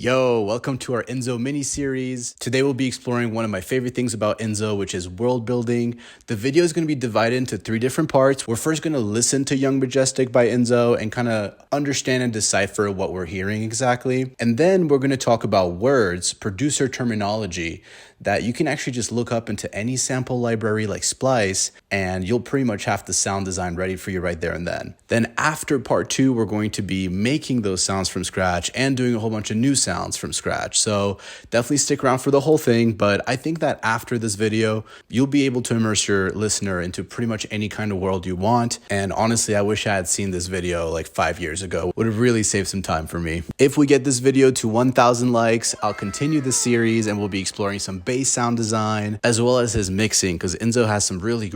Yo, welcome to our Inzo mini-series. Today we'll be exploring one of my favorite things about Inzo, which is world building. The video is going to be divided into 3 different parts. We're first going to listen to Young Majestic by Inzo and kind of understand and decipher what we're hearing exactly. And then we're going to talk about words, producer terminology, that you can actually just look up into any sample library like Splice, and you'll pretty much have the sound design ready for you right there and then. Then after part 2, we're going to be making those sounds from scratch and doing a whole bunch of new sounds from scratch. So definitely stick around for the whole thing, but I think that after this video, you'll be able to immerse your listener into pretty much any kind of world you want. And honestly, I wish I had seen this video like 5 years ago. Would have really saved some time for me. If we get this video to 1,000 likes, I'll continue the series and we'll be exploring some bass sound design as well as his mixing, because Inzo has some really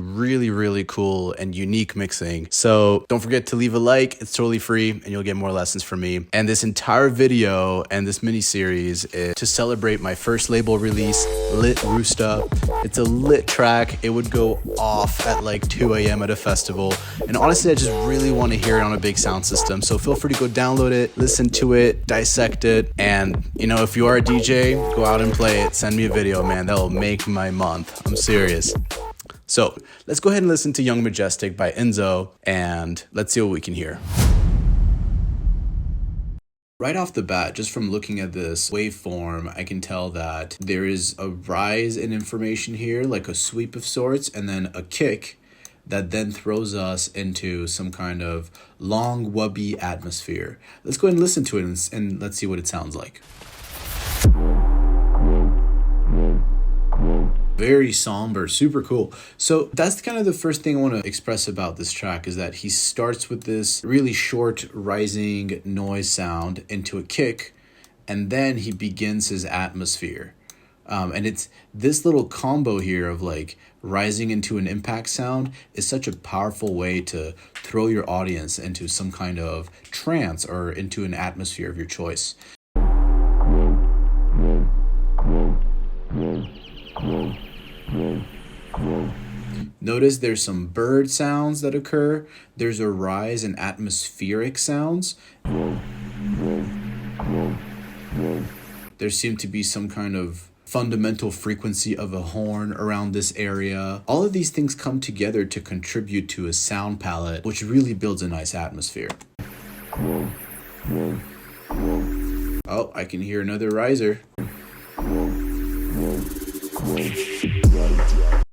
cool and unique mixing. So don't forget to leave a like. It's totally free and you'll get more lessons from me. And this entire video and this mini series is to celebrate my first label release, Lit Roosta. It's a lit track. It would go off at like 2 a.m. at a festival. And honestly, I just really want to hear it on a big sound system. So feel free to go download it, listen to it, dissect it. And you know, if you are a DJ, go out and play it. Send me a video, man. That'll make my month. I'm serious. So let's go ahead and listen to Young Majestic by Inzo and let's see what we can hear. Right off the bat, just from looking at this waveform, I can tell that there is a rise in information here, like a sweep of sorts, and then a kick that then throws us into some kind of long, wubby atmosphere. Let's go ahead and listen to it and let's see what it sounds like. Very somber, super cool. So that's kind of the first thing I want to express about this track, is that he starts with this really short rising noise sound into a kick, and then he begins his atmosphere. And it's this little combo here of like rising into an impact sound is such a powerful way to throw your audience into some kind of trance or into an atmosphere of your choice. Notice there's some bird sounds that occur. There's a rise in atmospheric sounds. There seemed to be some kind of fundamental frequency of a horn around this area. All of these things come together to contribute to a sound palette, which really builds a nice atmosphere. Oh, I can hear another riser.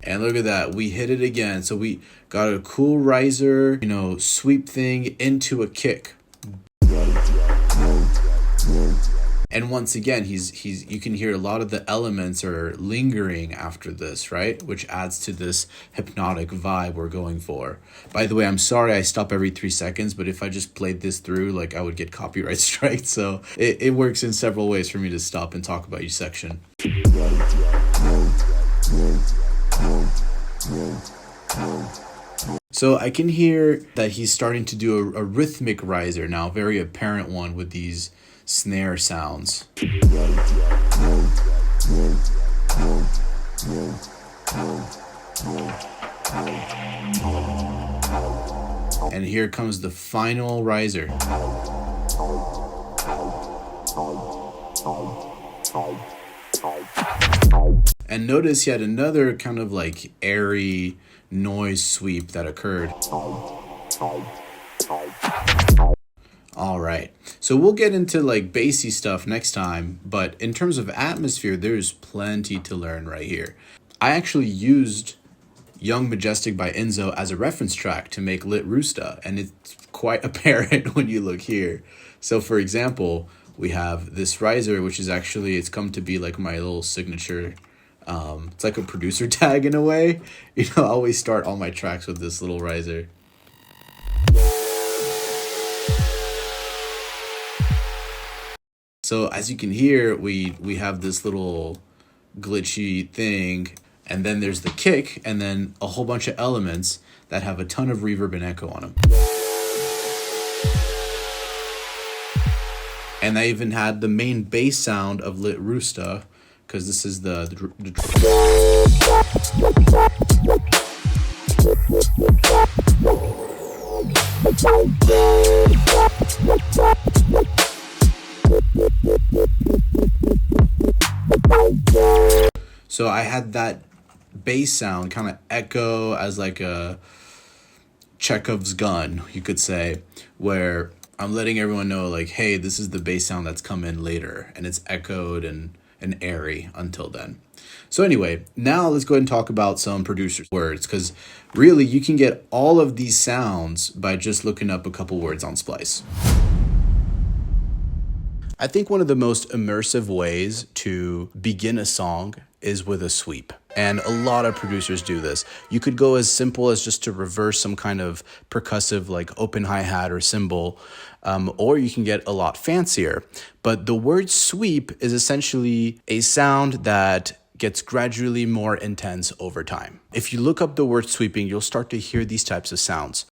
And look at that, we hit it again. So we got a cool riser, sweep thing into a kick. And once again, you can hear a lot of the elements are lingering after this, right? Which adds to this hypnotic vibe we're going for. By the way, I'm sorry I stop every 3 seconds, but if I just played this through, like I would get copyright striked. So it works in several ways for me to stop and talk about each section. So I can hear that he's starting to do a rhythmic riser now, very apparent one with these snare sounds. And here comes the final riser. And notice he had another kind of like airy noise sweep that occurred. All right, so we'll get into like bassy stuff next time, but in terms of atmosphere, there's plenty to learn right here. I actually used Young Majestic by Inzo as a reference track to make Lit Roosta, and it's quite apparent when you look here. So for example, we have this riser, which is actually, it's come to be like my little signature. It's like a producer tag in a way. I always start all my tracks with this little riser. So as you can hear, we have this little glitchy thing, and then there's the kick, and then a whole bunch of elements that have a ton of reverb and echo on them. And I even had the main bass sound of Lit Roosta, because this is the So I had that bass sound kind of echo as like a Chekhov's gun, you could say, where I'm letting everyone know, like, hey, this is the bass sound that's come in later, and it's echoed and airy until then. So anyway, now let's go ahead and talk about some producers' words, because really you can get all of these sounds by just looking up a couple words on Splice. I think one of the most immersive ways to begin a song is with a sweep. And a lot of producers do this. You could go as simple as just to reverse some kind of percussive like open hi-hat or cymbal, or you can get a lot fancier. But the word sweep is essentially a sound that gets gradually more intense over time. If you look up the word sweeping, you'll start to hear these types of sounds.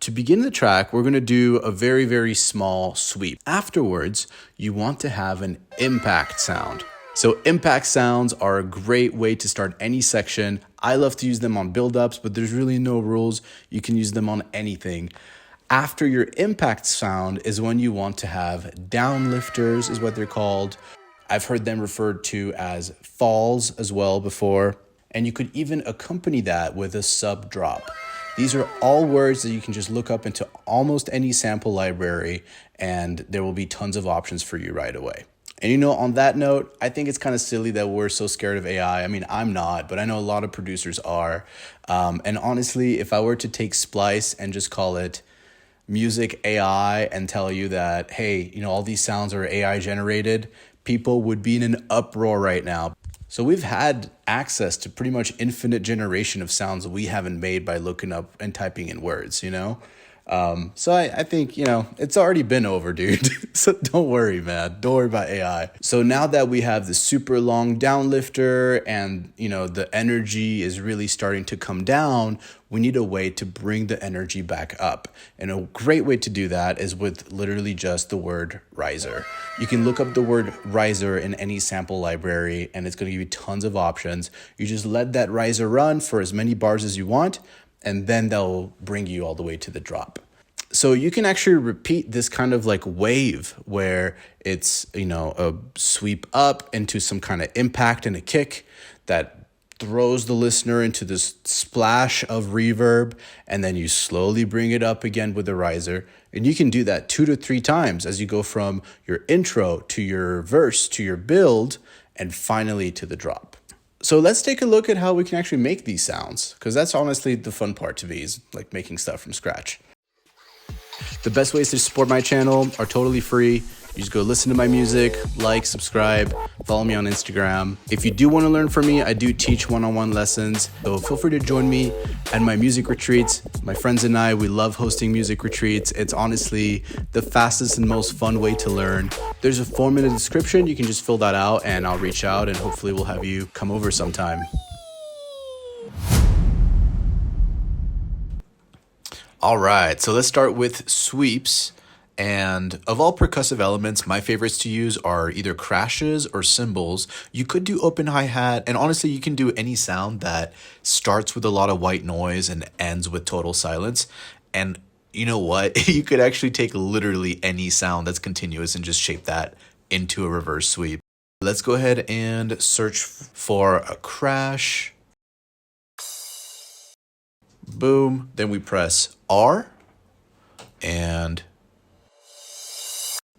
To begin the track, we're going to do a very, very small sweep. Afterwards, you want to have an impact sound. So impact sounds are a great way to start any section. I love to use them on build-ups, but there's really no rules. You can use them on anything. After your impact sound is when you want to have downlifters, is what they're called. I've heard them referred to as falls as well before. And you could even accompany that with a sub drop. These are all words that you can just look up into almost any sample library, and there will be tons of options for you right away. And you know, on that note, I think it's kind of silly that we're so scared of AI. I mean, I'm not, but I know a lot of producers are. And honestly, if I were to take Splice and just call it music AI and tell you that, hey, you know, all these sounds are AI generated, people would be in an uproar right now. So we've had access to pretty much infinite generation of sounds that we haven't made by looking up and typing in words, you know? So I think, you know, it's already been over, dude. So don't worry, man. Don't worry about AI. So now that we have the super long downlifter and, you know, the energy is really starting to come down, we need a way to bring the energy back up. And a great way to do that is with literally just the word riser. You can look up the word riser in any sample library and it's going to give you tons of options. You just let that riser run for as many bars as you want, and then they'll bring you all the way to the drop. So you can actually repeat this kind of like wave where it's, you know, a sweep up into some kind of impact and a kick that throws the listener into this splash of reverb, and then you slowly bring it up again with the riser. And you can do that 2 to 3 times as you go from your intro to your verse to your build and finally to the drop. So let's take a look at how we can actually make these sounds, because that's honestly the fun part to me, is like making stuff from scratch. The best ways to support my channel are totally free. You just go listen to my music, like, subscribe, follow me on Instagram. If you do want to learn from me, I do teach one-on-one lessons. So feel free to join me at my music retreats. My friends and I, we love hosting music retreats. It's honestly the fastest and most fun way to learn. There's a form in the description. You can just fill that out and I'll reach out and hopefully we'll have you come over sometime. All right, so let's start with sweeps. And of all percussive elements, my favorites to use are either crashes or cymbals. You could do open hi-hat, and honestly, you can do any sound that starts with a lot of white noise and ends with total silence. And you know what? You could actually take literally any sound that's continuous and just shape that into a reverse sweep. Let's go ahead and search for a crash. Boom. Then we press R, and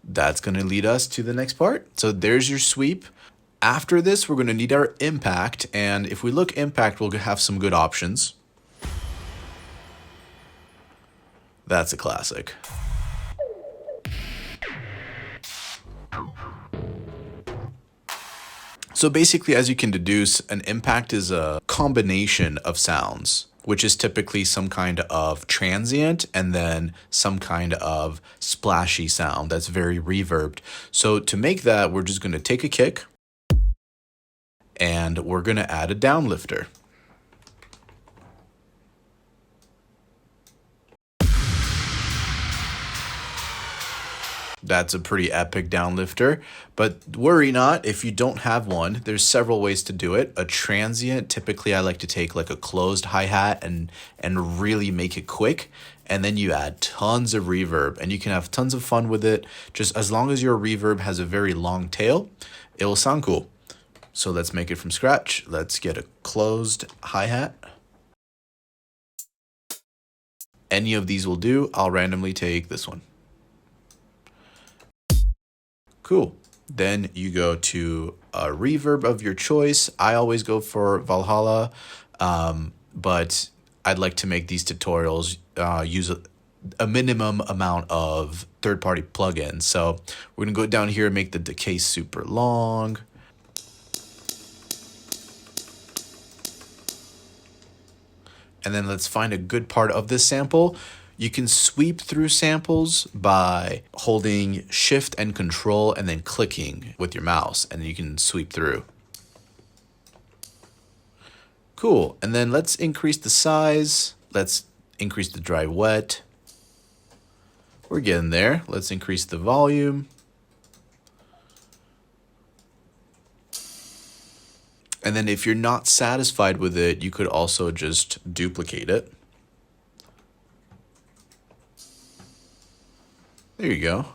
that's going to lead us to the next part. So there's your sweep. After this, we're going to need our impact. And if we look impact, we'll have some good options. That's a classic. So basically, as you can deduce, an impact is a combination of sounds, which is typically some kind of transient and then some kind of splashy sound that's very reverbed. So to make that, we're just going to take a kick and we're going to add a downlifter. That's a pretty epic downlifter, but worry not if you don't have one. There's several ways to do it. A transient, typically I like to take like a closed hi-hat and really make it quick, and then you add tons of reverb and you can have tons of fun with it. Just as long as your reverb has a very long tail, it will sound cool. So let's make it from scratch. Let's get a closed hi-hat. Any of these will do. I'll randomly take this one. Cool. Then you go to a reverb of your choice. I always go for Valhalla, but I'd like to make these tutorials use a minimum amount of third-party plugins. So we're gonna go down here and make the decay super long. And then let's find a good part of this sample. You can sweep through samples by holding Shift and Control and then clicking with your mouse, and you can sweep through. Cool, and then let's increase the size. Let's increase the dry wet. We're getting there. Let's increase the volume. And then if you're not satisfied with it, you could also just duplicate it. There you go.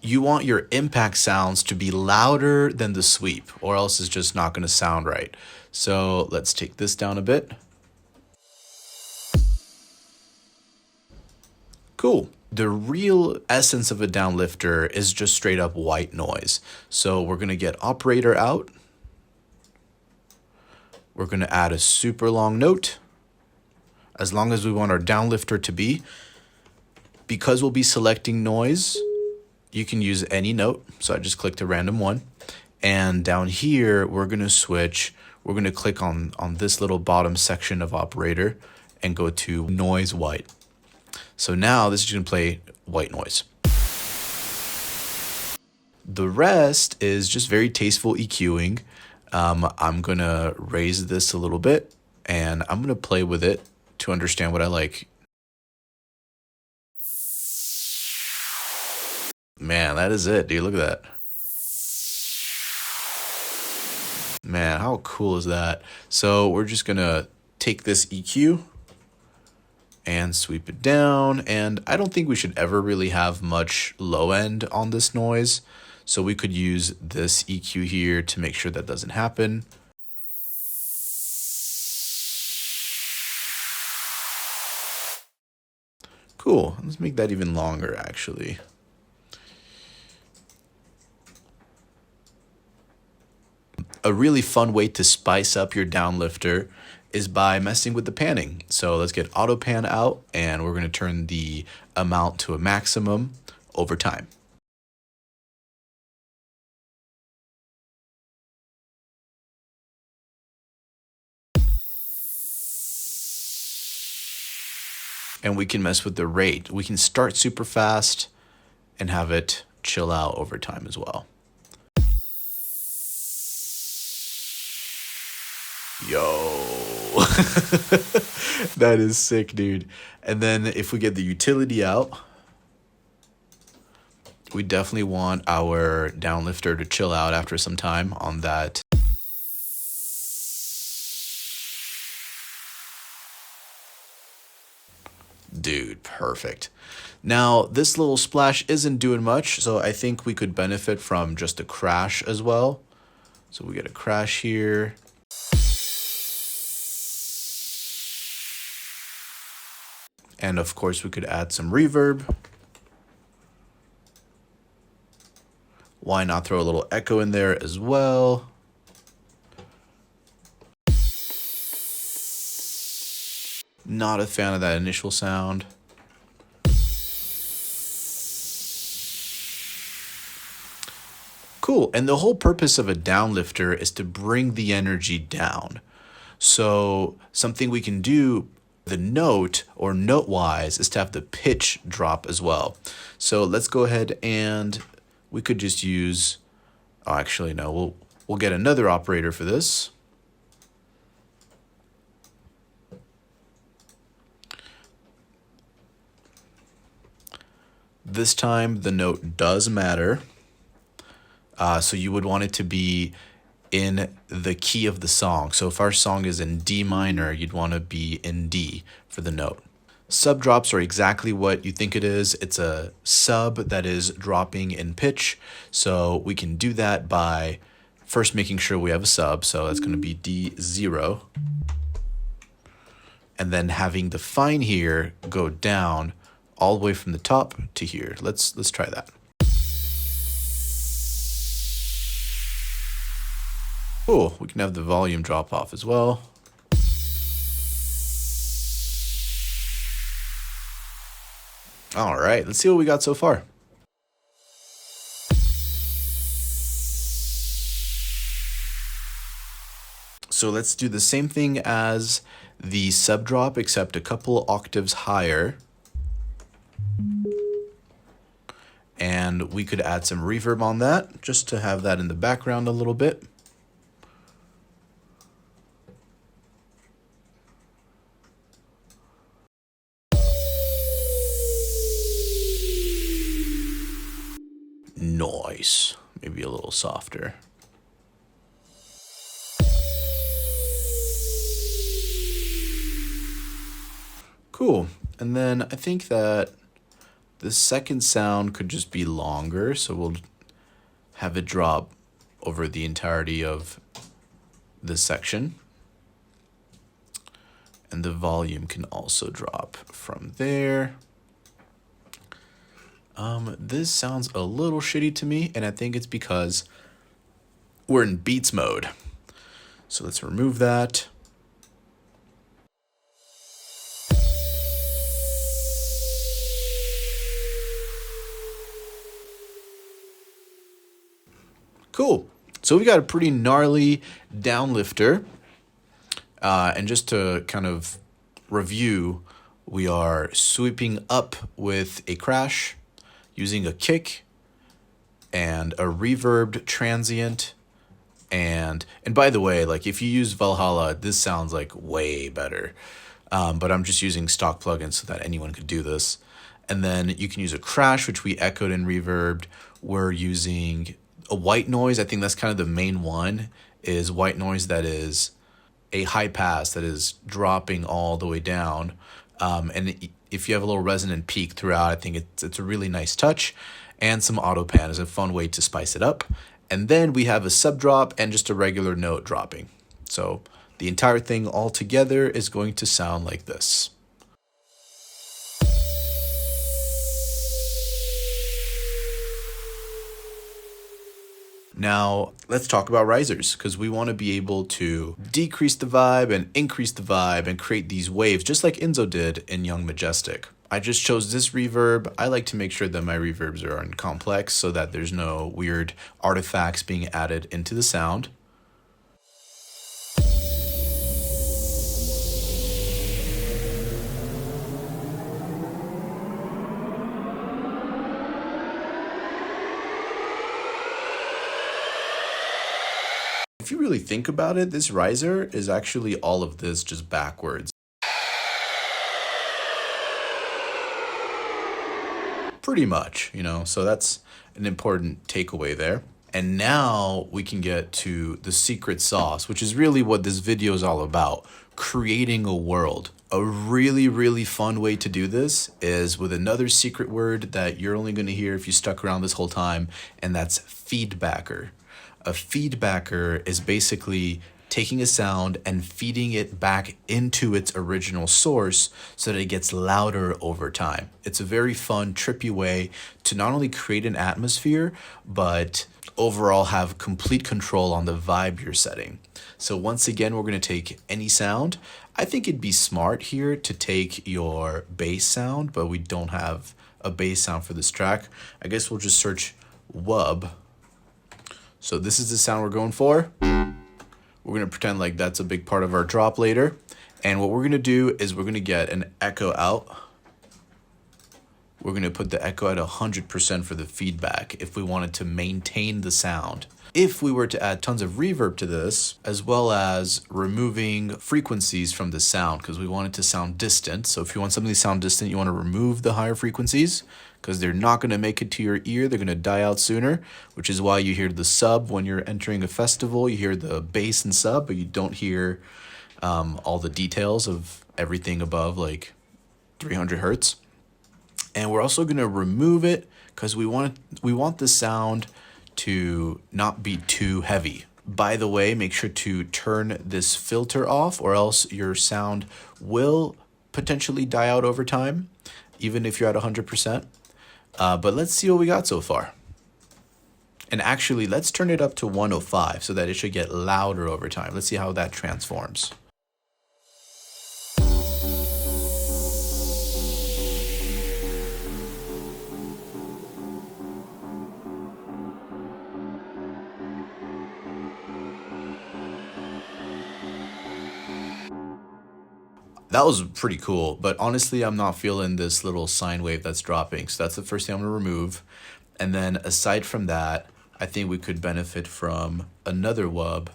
You want your impact sounds to be louder than the sweep, or else it's just not going to sound right. So let's take this down a bit. Cool. The real essence of a downlifter is just straight up white noise. So we're going to get operator out. We're going to add a super long note, as long as we want our downlifter to be. Because we'll be selecting noise, you can use any note. So I just clicked a random one. And down here, we're going to switch. We're going to click on this little bottom section of operator and go to noise white. So now this is going to play white noise. The rest is just very tasteful EQing. I'm going to raise this a little bit and I'm going to play with it to understand what I like. Man, that is it, dude. Look at that. Man, how cool is that? So we're just going to take this EQ and sweep it down. And I don't think we should ever really have much low end on this noise. So we could use this EQ here to make sure that doesn't happen. Cool. Let's make that even longer, actually. A really fun way to spice up your downlifter is by messing with the panning. So let's get auto pan out and we're going to turn the amount to a maximum over time. And we can mess with the rate. We can start super fast and have it chill out over time as well. Yo, that is sick, dude. And then if we get the utility out, we definitely want our downlifter to chill out after some time on that. Dude, perfect. Now, this little splash isn't doing much, so I think we could benefit from just a crash as well. So we get a crash here. And of course, we could add some reverb. Why not throw a little echo in there as well? Not a fan of that initial sound. Cool, and the whole purpose of a downlifter is to bring the energy down. So something we can do, the note or note-wise, is to have the pitch drop as well. So let's go ahead and we could just use, oh, actually no, we'll get another operator for this. this time the note does matter. So you would want it to be in the key of the song. So if our song is in D minor, you'd want to be in D for the note. Sub drops are exactly what you think it is. It's a sub that is dropping in pitch. So we can do that by first making sure we have a sub. So that's going to be D0. And then having the fine here go down all the way from the top to here. Let's try that. Cool, we can have the volume drop off as well. All right, let's see what we got so far. So let's do the same thing as the sub drop, except a couple octaves higher. And we could add some reverb on that, just to have that in the background a little bit. Nice. Maybe a little softer. Cool. And then I think that the second sound could just be longer, so we'll have it drop over the entirety of this section. And the volume can also drop from there. This sounds a little shitty to me, and I think it's because we're in beats mode. So let's remove that. Cool. So we got a pretty gnarly downlifter. And just to kind of review, we are sweeping up with a crash, using a kick and a reverbed transient. And by the way, like if you use Valhalla, this sounds like way better. But I'm just using stock plugins so that anyone could do this. And then you can use a crash, which we echoed and reverbed. We're using a white noise. I think that's kind of the main one, is white noise that is a high pass that is dropping all the way down. And if you have a little resonant peak throughout, I think it's a really nice touch. And some auto pan is a fun way to spice it up. And then we have a sub drop and just a regular note dropping. So the entire thing all together is going to sound like this. Now, let's talk about risers, because we want to be able to decrease the vibe and increase the vibe and create these waves, just like Inzo did in Young Majestic. I just chose this reverb. I like to make sure that my reverbs are complex so that there's no weird artifacts being added into the sound. If you really think about it, this riser is actually all of this just backwards. Pretty much, you know, so that's an important takeaway there. And now we can get to the secret sauce, which is really what this video is all about, creating a world. A really, really fun way to do this is with another secret word that you're only going to hear if you stuck around this whole time, and that's feedbacker. A feedbacker is basically taking a sound and feeding it back into its original source so that it gets louder over time. It's a very fun, trippy way to not only create an atmosphere, but overall have complete control on the vibe you're setting. So once again, we're going to take any sound. I think it'd be smart here to take your bass sound, but we don't have a bass sound for this track. I guess we'll just search wub. So this is the sound we're going for. We're going to pretend like that's a big part of our drop later. And what we're going to do is we're going to get an echo out. We're going to put the echo at 100% for the feedback if we wanted to maintain the sound. If we were to add tons of reverb to this, as well as removing frequencies from the sound, because we want it to sound distant. So if you want something to sound distant, you want to remove the higher frequencies, because they're not going to make it to your ear. They're going to die out sooner, which is why you hear the sub when you're entering a festival. You hear the bass and sub, but you don't hear all the details of everything above like 300 hertz. And we're also going to remove it because we want the sound to not be too heavy. By the way, make sure to turn this filter off, or else your sound will potentially die out over time, even if you're at 100%. But let's see what we got so far. And actually, let's turn it up to 105 so that it should get louder over time. Let's see how that transforms. That was pretty cool, but honestly, I'm not feeling this little sine wave that's dropping. So that's the first thing I'm gonna remove. And then aside from that, I think we could benefit from another wub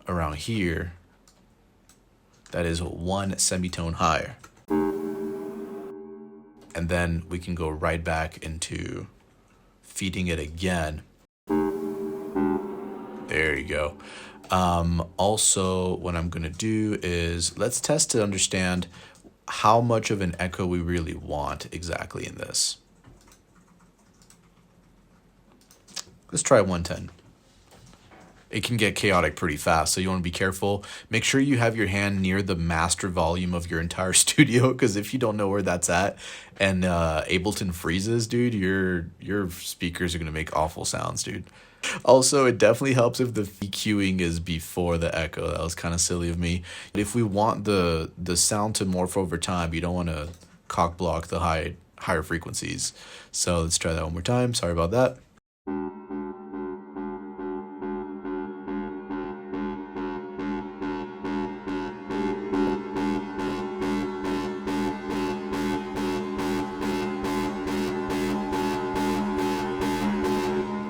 around here that is one semitone higher. And then we can go right back into feeding it again. There you go. Also, what I'm going to do is let's test to understand how much of an echo we really want exactly in this. Let's try 110. It can get chaotic pretty fast, so you want to be careful. Make sure you have your hand near the master volume of your entire studio, because if you don't know where that's at and Ableton freezes, dude, your speakers are going to make awful sounds, dude. Also, it definitely helps if the EQing is before the echo. That was kind of silly of me. If we want the sound to morph over time, you don't want to cock block the higher frequencies. So let's try that one more time. Sorry about that.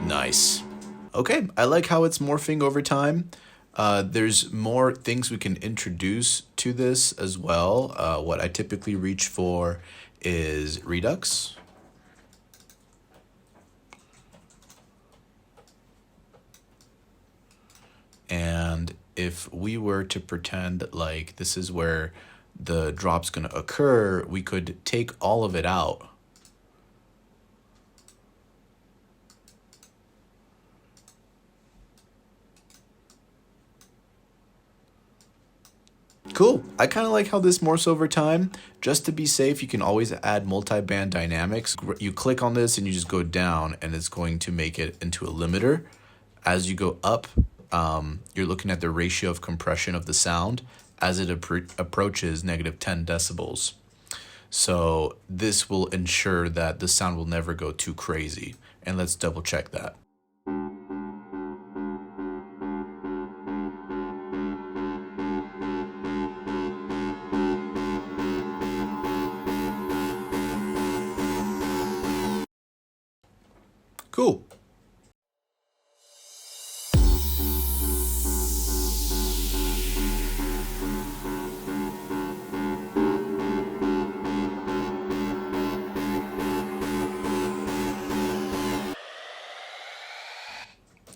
Nice. Okay, I like how it's morphing over time. There's more things we can introduce to this as well. What I typically reach for is redux. And if we were to pretend like this is where the drop's going to occur, we could take all of it out. Cool. I kind of like how this morphs over time. Just to be safe, you can always add multi-band dynamics. You click on this and you just go down, and it's going to make it into a limiter. As you go up, you're looking at the ratio of compression of the sound as it approaches negative 10 decibels. So this will ensure that the sound will never go too crazy. And let's double check that. Cool.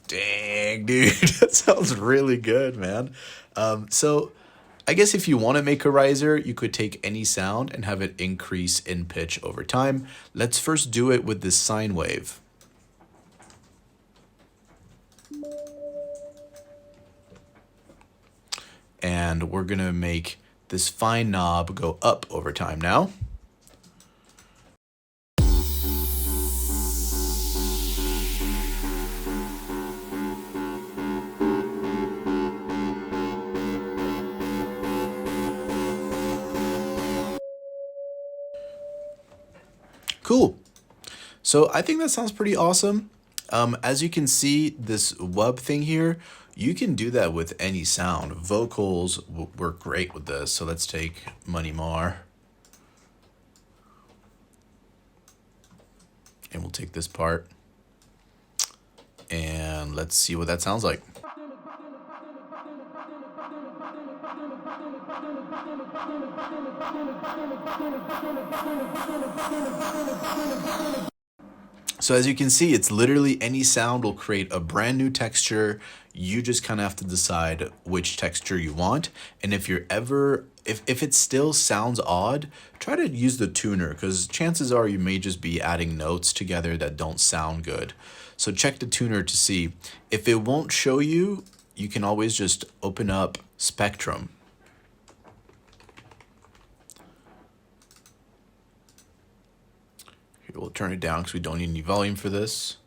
Dang, dude, that sounds really good, man. So I guess if you want to make a riser, you could take any sound and have it increase in pitch over time. Let's first do it with this sine wave. And we're going to make this fine knob go up over time now. Cool. So I think that sounds pretty awesome. As you can see, this wub thing here, you can do that with any sound. Vocals work great with this. So let's take Money Mar. And we'll take this part. And let's see what that sounds like. So as you can see, it's literally any sound will create a brand new texture. You just kind of have to decide which texture you want. And if you're ever, if it still sounds odd, try to use the tuner, because chances are you may just be adding notes together that don't sound good. So check the tuner to see. If it won't show you, you can always just open up Spectrum. We'll turn it down because we don't need any volume for this.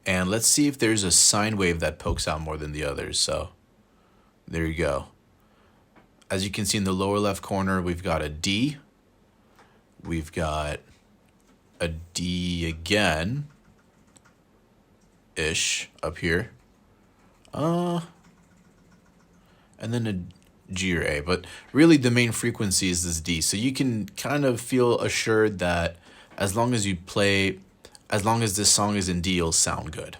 And let's see if there's a sine wave that pokes out more than the others. So there you go. As you can see in the lower left corner, we've got a D. We've got a D again, ish, up here. And then a G or A. But really the main frequency is this D. So you can kind of feel assured that as long as this song is in D, it'll sound good.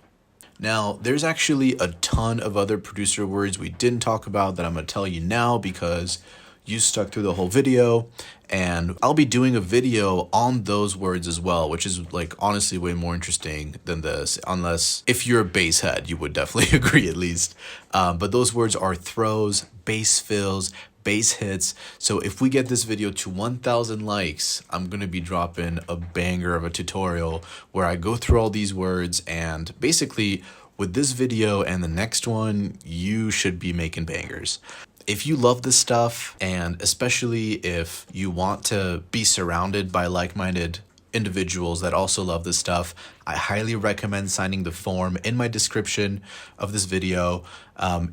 Now, there's actually a ton of other producer words we didn't talk about that I'm gonna tell you now because you stuck through the whole video, and I'll be doing a video on those words as well, which is like honestly way more interesting than this, unless if you're a bass head, you would definitely agree at least. But those words are throws, bass fills, bass hits. So if we get this video to 1,000 likes, I'm going to be dropping a banger of a tutorial where I go through all these words, and basically with this video and the next one, you should be making bangers. If you love this stuff, and especially if you want to be surrounded by like-minded individuals that also love this stuff, I highly recommend signing the form in my description of this video.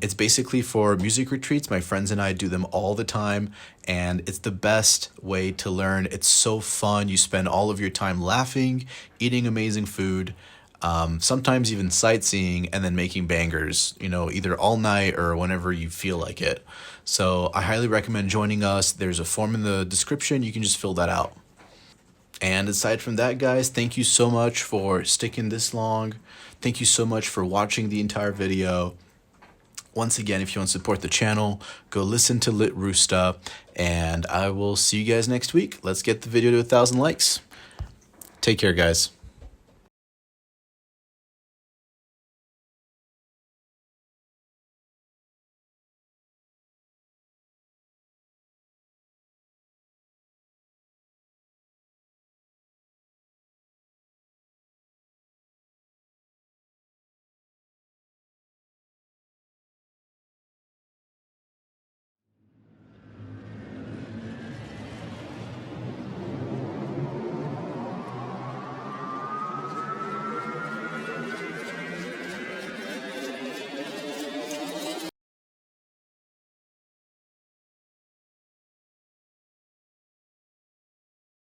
It's basically for music retreats. My friends and I do them all the time, and it's the best way to learn. It's so fun. You spend all of your time laughing, eating amazing food, sometimes even sightseeing, and then making bangers, you know, either all night or whenever you feel like it. So I highly recommend joining us. There's a form in the description. You can just fill that out. And aside from that, guys, thank you so much for sticking this long. Thank you so much for watching the entire video. Once again, if you want to support the channel, go listen to Lit Roosta, and I will see you guys next week. Let's get the video to 1,000 likes. Take care, guys.